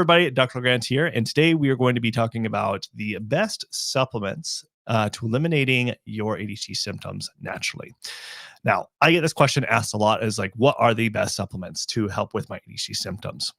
Everybody, Dr. Grant here, and today we are going to be talking about the best supplements to eliminating your ADHD symptoms naturally. Now, I get this question asked a lot is like, what are the best supplements to help with my ADHD symptoms?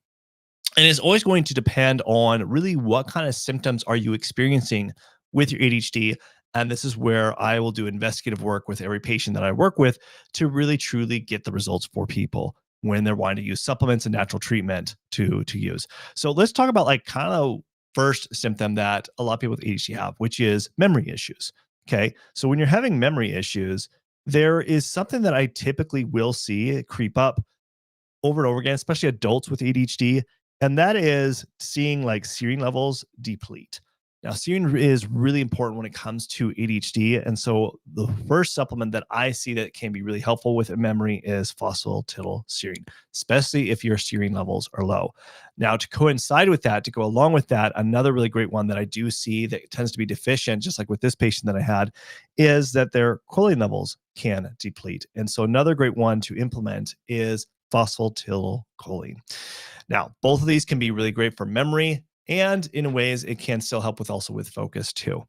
And it's always going to depend on really what kind of symptoms are you experiencing with your ADHD. And this is where I will do investigative work with every patient that I work with to really truly get the results for people when they're wanting to use supplements and natural treatment to use. So let's talk about like kind of first symptom that a lot of people with ADHD have, which is memory issues. Okay. So when you're having memory issues, there is something that I typically will see creep up over and over again, especially adults with ADHD, and that is seeing like serine levels deplete. Now, serine is really important when it comes to ADHD. And so the first supplement that I see that can be really helpful with memory is phosphatidylserine, especially if your serine levels are low. Now, to coincide with that, to go along with that, another really great one that I do see that tends to be deficient, just like with this patient that I had, is that their choline levels can deplete. And so another great one to implement is phosphatidylcholine. Now, both of these can be really great for memory, and in ways it can still help with focus too.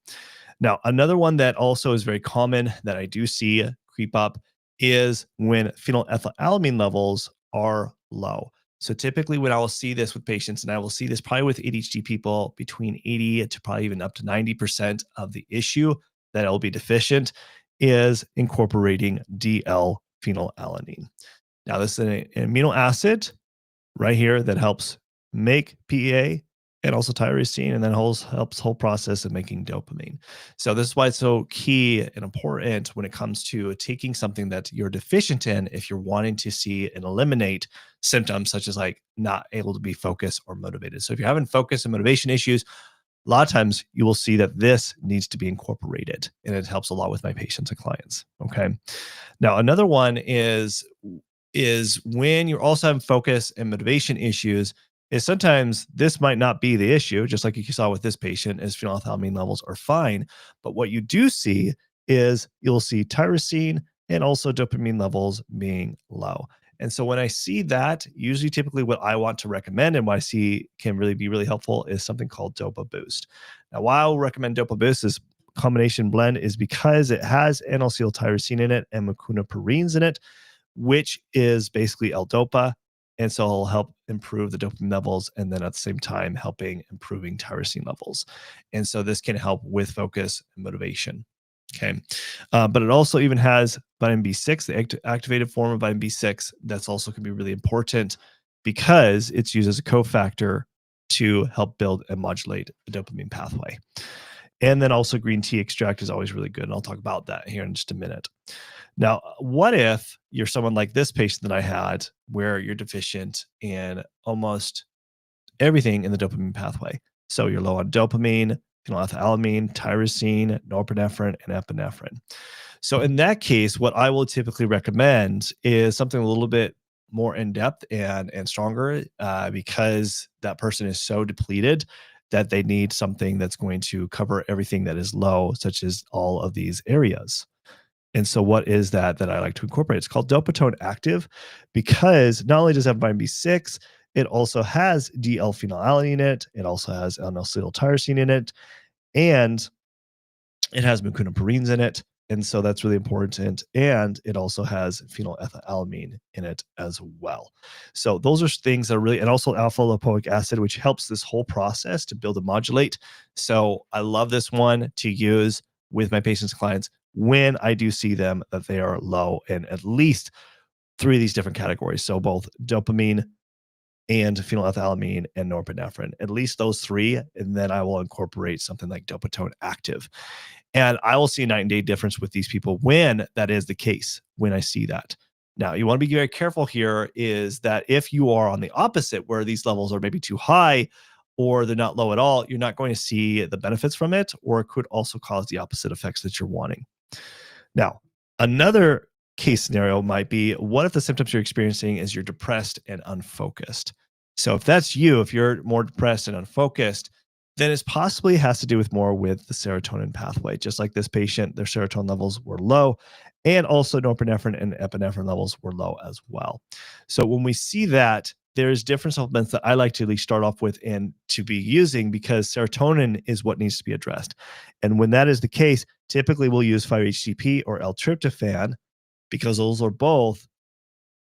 Now, another one that also is very common that I do see creep up is when phenylethylamine levels are low. So typically when I will see this with patients, and I will see this probably with ADHD people, between 80 to probably even up to 90% of the issue that will be deficient is incorporating DL-phenylalanine. Now, this is an amino acid right here that helps make PEA and also tyrosine, and then helps whole process of making dopamine. So this is why it's so key and important when it comes to taking something that you're deficient in if you're wanting to see and eliminate symptoms such as like not able to be focused or motivated. So if you're having focus and motivation issues, a lot of times you will see that this needs to be incorporated, and it helps a lot with my patients and clients. Okay. Now, another one is when you're also having focus and motivation issues, is sometimes this might not be the issue, just like you saw with this patient, is phenylethylamine levels are fine. But what you do see is you'll see tyrosine and also dopamine levels being low. And so when I see that, usually typically what I want to recommend and what I see can really be really helpful is something called Dopa Boost. Now, why I'll recommend Dopa Boost is combination blend is because it has N-acetyltyrosine in it and meconiperines in it, which is basically L-Dopa. And so it'll help improve the dopamine levels, and then at the same time helping improving tyrosine levels. And so this can help with focus and motivation. Okay. But it also even has vitamin B6, the activated form of vitamin B6. That's also can be really important because it's used as a cofactor to help build and modulate the dopamine pathway. And then also green tea extract is always really good. And I'll talk about that here in just a minute. Now, what if you're someone like this patient that I had where you're deficient in almost everything in the dopamine pathway? So you're low on dopamine, phenylethylamine, tyrosine, norepinephrine, and epinephrine. So in that case, what I will typically recommend is something a little bit more in-depth and stronger because that person is so depleted that they need something that's going to cover everything that is low, such as all of these areas. And so what is that I like to incorporate? It's called Dopatone Active because not only does it have vitamin B6, it also has DL-phenylalanine in it. It also has N-acetyltyrosine in it, and it has meconiperines in it. And so that's really important. And it also has phenylethylamine in it as well. So those are things that are really, and also alpha lipoic acid, which helps this whole process to build and modulate. So I love this one to use with my patients and clients when I do see them that they are low in at least 3 of these different categories. So both dopamine and phenylethylamine and norepinephrine, at least those 3. And then I will incorporate something like Dopatone Active. And I will see a night and day difference with these people when that is the case, when I see that. Now, you want to be very careful here is that if you are on the opposite, where these levels are maybe too high or they're not low at all, you're not going to see the benefits from it, or it could also cause the opposite effects that you're wanting. Now, another case scenario might be, what if the symptoms you're experiencing is you're depressed and unfocused? So if that's you, if you're more depressed and unfocused, then it possibly has to do with more with the serotonin pathway. Just like this patient, their serotonin levels were low, and also norepinephrine and epinephrine levels were low as well. So when we see that, there's different supplements that I like to at least start off with and to be using because serotonin is what needs to be addressed. And when that is the case, typically we'll use 5-HTP or L-tryptophan because those are both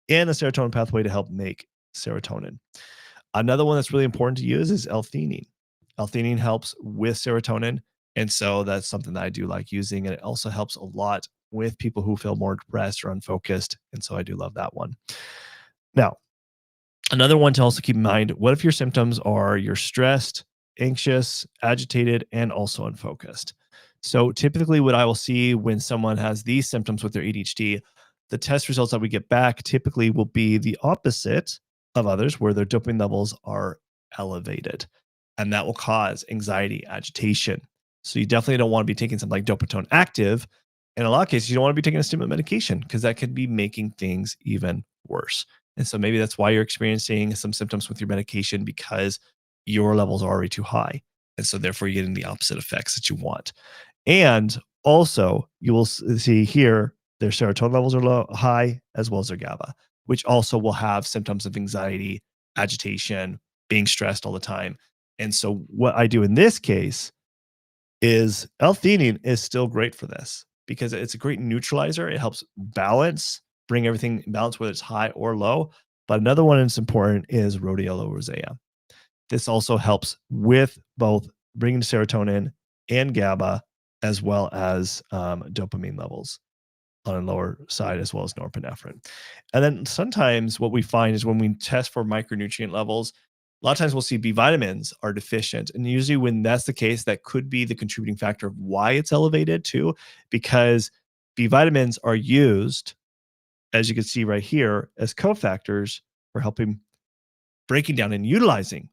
in the serotonin pathway to help make serotonin. Another one that's really important to use is L-theanine. L-theanine helps with serotonin, and so that's something that I do like using, and it also helps a lot with people who feel more depressed or unfocused, and so I do love that one. Now, another one to also keep in mind, what if your symptoms are you're stressed, anxious, agitated, and also unfocused? So typically what I will see when someone has these symptoms with their ADHD, the test results that we get back typically will be the opposite of others where their dopamine levels are elevated. And that will cause anxiety, agitation. So you definitely don't want to be taking something like dopamine active. In a lot of cases, you don't want to be taking a stimulant medication because that could be making things even worse. And so maybe that's why you're experiencing some symptoms with your medication because your levels are already too high. And so therefore you're getting the opposite effects that you want. And also you will see here their serotonin levels are low, high as well as their GABA, which also will have symptoms of anxiety, agitation, being stressed all the time. And so what I do in this case is L-theanine is still great for this because it's a great neutralizer. It helps balance, bring everything in balance, whether it's high or low. But another one that's important is rhodiola rosea. This also helps with both bringing serotonin and GABA, as well as dopamine levels on a lower side, as well as norepinephrine. And then sometimes what we find is when we test for micronutrient levels, a lot of times we'll see B vitamins are deficient. And usually when that's the case, that could be the contributing factor of why it's elevated too, because B vitamins are used, as you can see right here, as cofactors for helping breaking down and utilizing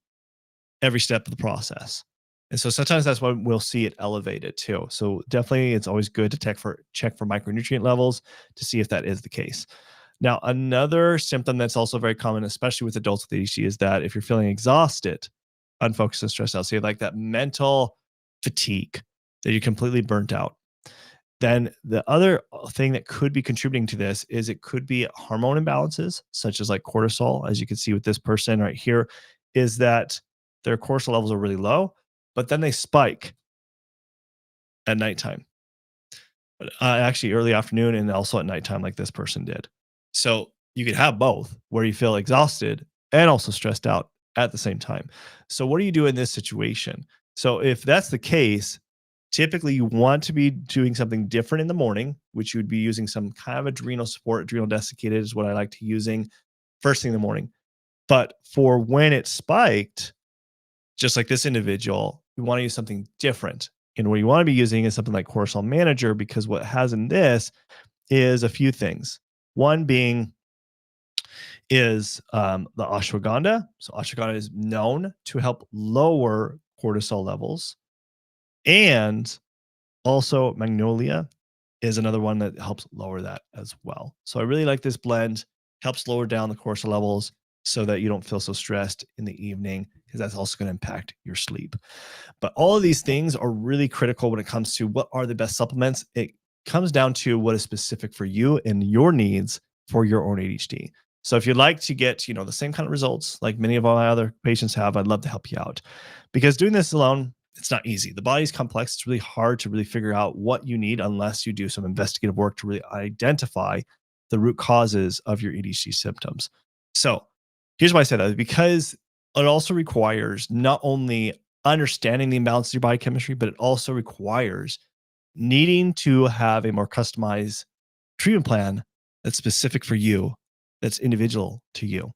every step of the process. And so sometimes that's why we'll see it elevated too. So definitely it's always good to check for micronutrient levels to see if that is the case. Now, another symptom that's also very common, especially with adults with ADHD, is that if you're feeling exhausted, unfocused, and stressed out, so you have like that mental fatigue, that you're completely burnt out, then the other thing that could be contributing to this is it could be hormone imbalances, such as like cortisol, as you can see with this person right here, is that their cortisol levels are really low, but then they spike at nighttime. Actually, early afternoon and also at nighttime, like this person did. So you could have both, where you feel exhausted and also stressed out at the same time. So what do you do in this situation? So if that's the case, typically you want to be doing something different in the morning, which you would be using some kind of adrenal support. Adrenal desiccated is what I like to using first thing in the morning. But for when it spiked, just like this individual, you want to use something different. And what you want to be using is something like Cortisol Manager, because what it has in this is a few things. One being is the ashwagandha. So ashwagandha is known to help lower cortisol levels. And also magnolia is another one that helps lower that as well. So I really like this blend, helps lower down the cortisol levels so that you don't feel so stressed in the evening, because that's also going to impact your sleep. But all of these things are really critical when it comes to what are the best supplements. It comes down to what is specific for you and your needs for your own ADHD. So if you'd like to get, the same kind of results like many of my other patients have, I'd love to help you out, because doing this alone, it's not easy. The body's complex. It's really hard to really figure out what you need unless you do some investigative work to really identify the root causes of your ADHD symptoms. So here's why I say that, because it also requires not only understanding the imbalance of your biochemistry, but it also requires needing to have a more customized treatment plan that's specific for you, that's individual to you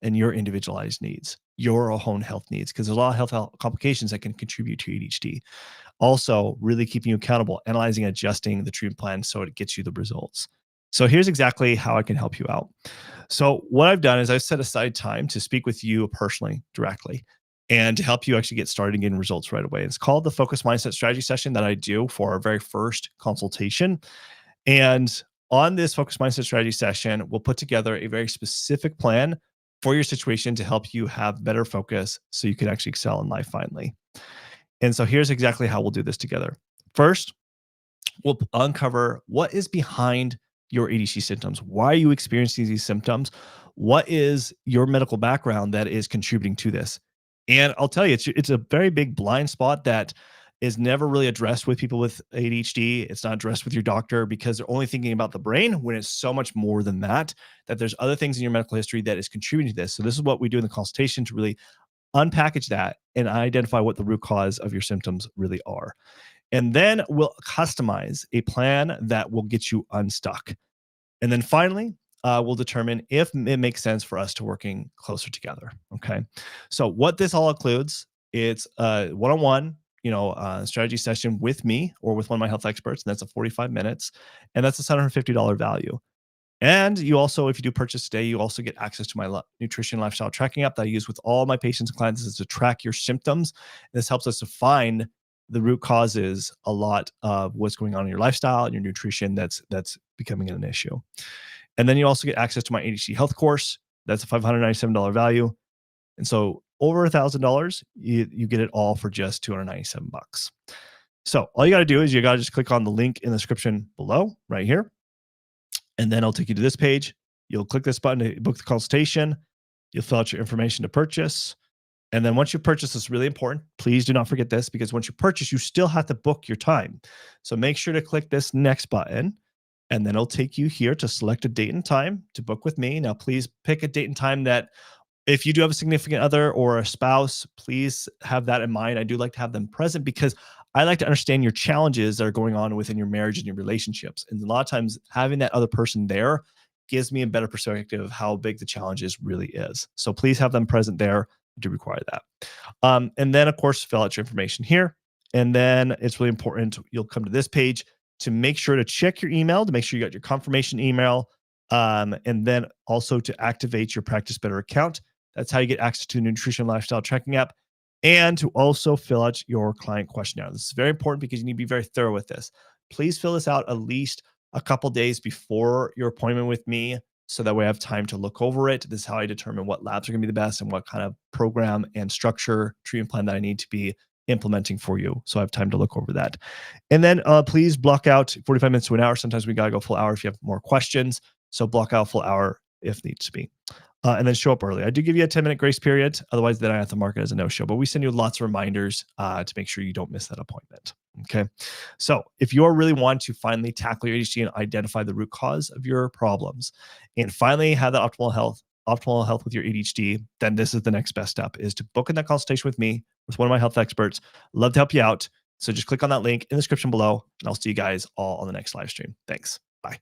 and your individualized needs, your own health needs, because there's a lot of health complications that can contribute to ADHD. Also, really keeping you accountable, analyzing, adjusting the treatment plan so it gets you the results. So here's exactly how I can help you out. So what I've done is I've set aside time to speak with you personally, directly, and to help you actually get started and getting results right away. It's called the Focus Mindset Strategy Session that I do for our very first consultation. And on this Focus Mindset Strategy Session, we'll put together a very specific plan for your situation to help you have better focus so you can actually excel in life finally. And so here's exactly how we'll do this together. First, we'll uncover what is behind your ADHD symptoms. Why are you experiencing these symptoms? what is your medical background that is contributing to this? And I'll tell you, it's a very big blind spot that is never really addressed with people with ADHD. It's not addressed with your doctor because they're only thinking about the brain when it's so much more than that, that there's other things in your medical history that is contributing to this. So this is what we do in the consultation to really unpackage that and identify what the root cause of your symptoms really are. And then we'll customize a plan that will get you unstuck. And then finally, we'll determine if it makes sense for us to working closer together. Okay. So what this all includes, it's a one-on-one, strategy session with me or with one of my health experts, and that's a 45 minutes, and that's a $750 value. And you also, if you do purchase today, you also get access to my nutrition lifestyle tracking app that I use with all my patients and clients. Is to track your symptoms. This helps us to find the root causes a lot of what's going on in your lifestyle and your nutrition that's becoming an issue. And then you also get access to my ADHD health course. That's a $597 value. And so over $1,000, you get it all for just $297. So all you got to do is you got to just click on the link in the description below right here. And then I'll take you to this page. You'll click this button to book the consultation. You'll fill out your information to purchase. And then once you purchase, it's really important. Please do not forget this, because once you purchase, you still have to book your time. So make sure to click this next button, and then it'll take you here to select a date and time to book with me. Now, please pick a date and time that, if you do have a significant other or a spouse, please have that in mind. I do like to have them present because I like to understand your challenges that are going on within your marriage and your relationships. And a lot of times having that other person there gives me a better perspective of how big the challenges really is. So please have them present there. I do require that. And then, of course, fill out your information here. And then it's really important. You'll come to this page to make sure to check your email, to make sure you got your confirmation email. And then also to activate your Practice Better account. That's how you get access to the nutrition lifestyle tracking app, and to also fill out your client questionnaire. This is very important because you need to be very thorough with this. Please fill this out at least a couple days before your appointment with me, so that way I have time to look over it. This is how I determine what labs are going to be the best and what kind of program and structure treatment plan that I need to be implementing for you. So I have time to look over that. And then please block out 45 minutes to an hour. Sometimes we got to go full hour if you have more questions. So block out full hour if needs to be. And then show up early. I do give you a 10-minute grace period. Otherwise, then I have to mark it as a no-show. But we send you lots of reminders to make sure you don't miss that appointment. Okay. So if you really want to finally tackle your ADHD and identify the root cause of your problems, and finally have that optimal health with your ADHD, then this is the next best step, is to book in that consultation with me, with one of my health experts. Love to help you out. So just click on that link in the description below, and I'll see you guys all on the next live stream. Thanks. Bye.